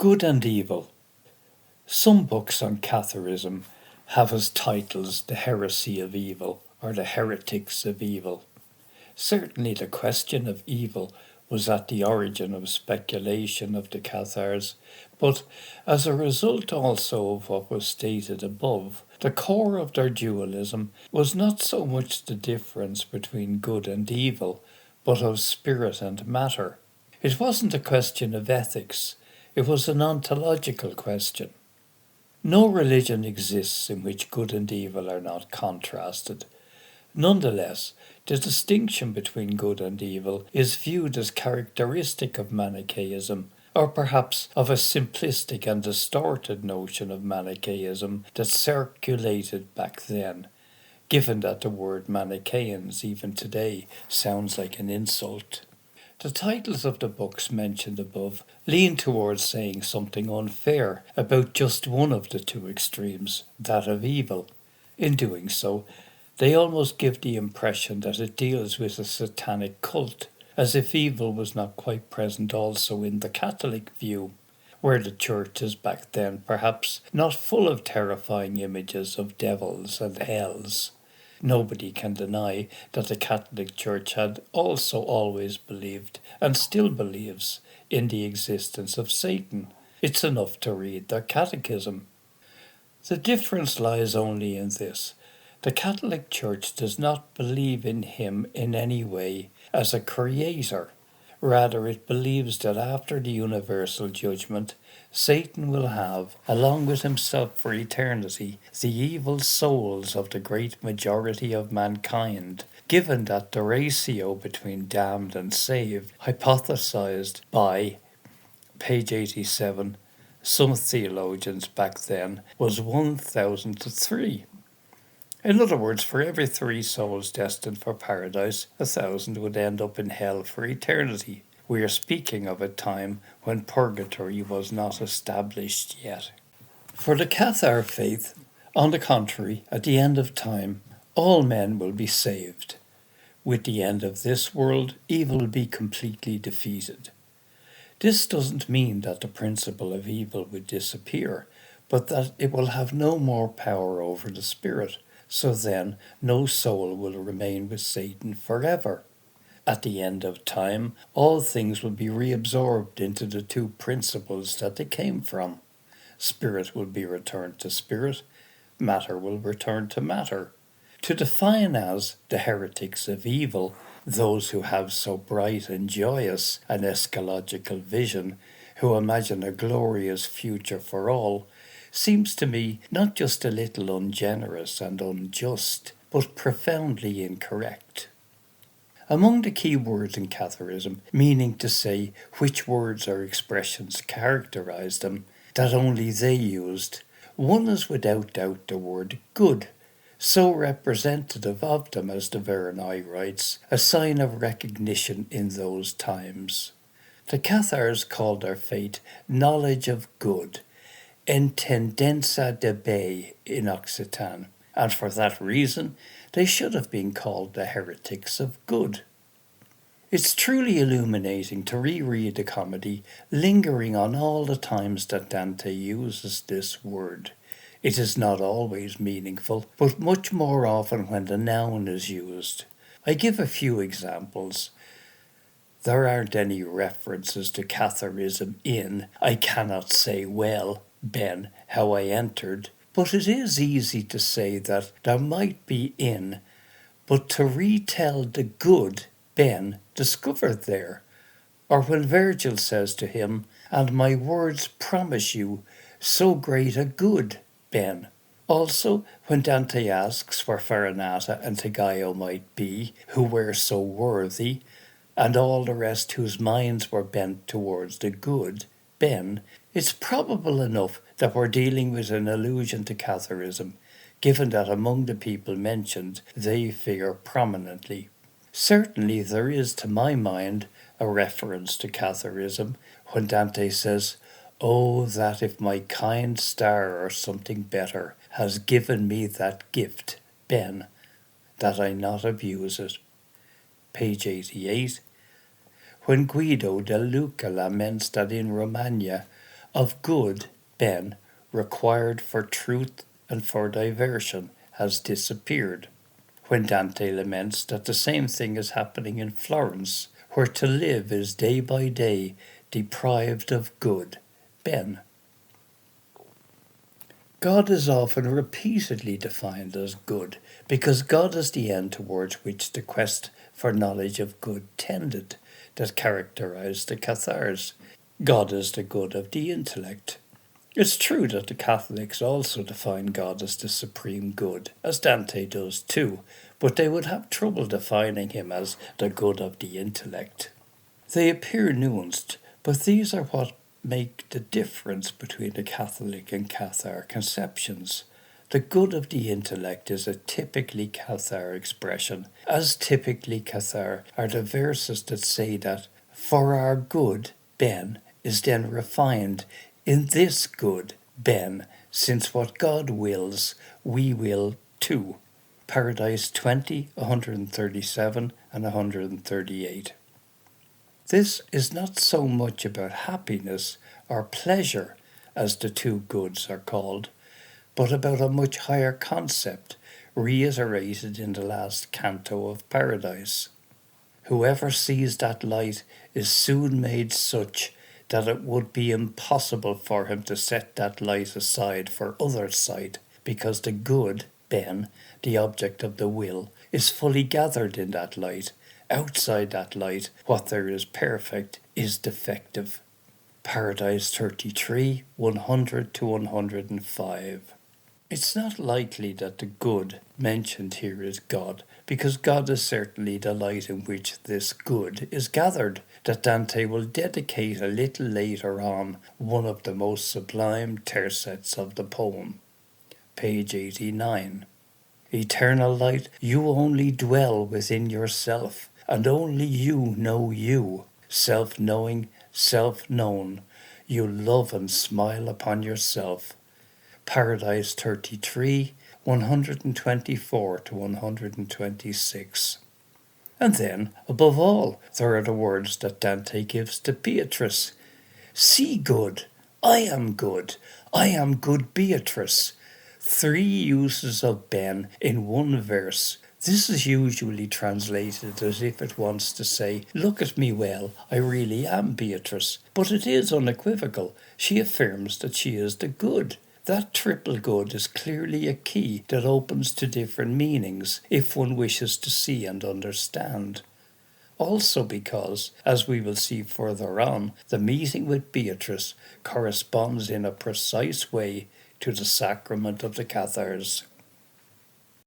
Good and Evil. Some books on Catharism have as titles The Heresy of Evil or The Heretics of Evil. Certainly the question of evil was at the origin of speculation of the Cathars, but as a result also of what was stated above, the core of their dualism was not so much the difference between good and evil, but of spirit and matter. It wasn't a question of ethics, it was an ontological question. No religion exists in which good and evil are not contrasted. Nonetheless, the distinction between good and evil is viewed as characteristic of Manichaeism, or perhaps of a simplistic and distorted notion of Manichaeism that circulated back then, given that the word Manichaeans even today sounds like an insult. The titles of the books mentioned above lean towards saying something unfair about just one of the two extremes, that of evil. In doing so, they almost give the impression that it deals with a satanic cult, as if evil was not quite present also in the Catholic view, where the church is back then perhaps not full of terrifying images of devils and hells. Nobody can deny that the Catholic Church had also always believed, and still believes, in the existence of Satan. It's enough to read their catechism. The difference lies only in this. The Catholic Church does not believe in him in any way as a creator. Rather, it believes that after the universal judgment, Satan will have, along with himself for eternity, the evil souls of the great majority of mankind, given that the ratio between damned and saved, hypothesized by, page 87, some theologians back then, was 1,000 to 3. In other words, for every 3 souls destined for paradise, 1,000 would end up in hell for eternity. We are speaking of a time when purgatory was not established yet. For the Cathar faith, on the contrary, at the end of time, all men will be saved. With the end of this world, evil will be completely defeated. This doesn't mean that the principle of evil would disappear, but that it will have no more power over the spirit. So then, no soul will remain with Satan forever. At the end of time, all things will be reabsorbed into the two principles that they came from. Spirit will be returned to spirit, matter will return to matter. To define as the heretics of evil, those who have so bright and joyous an eschatological vision, who imagine a glorious future for all, seems to me not just a little ungenerous and unjust, but profoundly incorrect. Among the key words in Catharism, meaning to say which words or expressions characterize them, that only they used, one is without doubt the word good, so representative of them, as the Veronai writes, a sign of recognition in those times. The Cathars called their faith knowledge of good, intendenza de be in Occitan, and for that reason they should have been called the heretics of good. It's truly illuminating to reread the comedy, lingering on all the times that Dante uses this word. It is not always meaningful, but much more often when the noun is used. I give a few examples. There aren't any references to Catharism in I cannot say well, Ben, how I entered, but it is easy to say that there might be in, but to retell the good Ben discovered there. Or when Virgil says to him, and my words promise you so great a good, Ben. Also, when Dante asks where Farinata and Tagaio might be, who were so worthy, and all the rest whose minds were bent towards the good, Ben, it's probable enough that we're dealing with an allusion to Catharism, given that among the people mentioned they figure prominently. Certainly there is, to my mind, a reference to Catharism when Dante says, "Oh, that if my kind star or something better has given me that gift, Ben, that I not abuse it." Page 88. When Guido del Luca laments that in Romagna of good, ben, required for truth and for diversion, has disappeared. When Dante laments that the same thing is happening in Florence, where to live is day by day deprived of good, ben. God is often repeatedly defined as good, because God is the end towards which the quest for knowledge of good tended, that characterized the Cathars. God is the good of the intellect. It's true that the Catholics also define God as the supreme good, as Dante does too, but they would have trouble defining him as the good of the intellect. They appear nuanced, but these are what make the difference between the Catholic and Cathar conceptions. The good of the intellect is a typically Cathar expression, as typically Cathar are the verses that say that, for our good, ben, is then refined in this good, ben, since what God wills, we will too. Paradise 20, 137 and 138. This is not so much about happiness or pleasure, as the two goods are called, but about a much higher concept, reiterated in the last canto of Paradise. Whoever sees that light is soon made such that it would be impossible for him to set that light aside for other sight, because the good, ben, the object of the will, is fully gathered in that light. Outside that light, what there is perfect is defective. Paradise 33, 100 to 105. It's not likely that the good mentioned here is God, because God is certainly the light in which this good is gathered, that Dante will dedicate a little later on one of the most sublime tercets of the poem. Page 89. Eternal light, you only dwell within yourself, and only you know you, self-knowing, self-known. You love and smile upon yourself. Paradise 33, 124 to 126. And then, above all, there are the words that Dante gives to Beatrice. See good, I am good Beatrice. Three uses of ben in one verse. This is usually translated as if it wants to say, look at me well, I really am Beatrice. But it is unequivocal. She affirms that she is the good. That triple good is clearly a key that opens to different meanings if one wishes to see and understand. Also because, as we will see further on, the meeting with Beatrice corresponds in a precise way to the sacrament of the Cathars.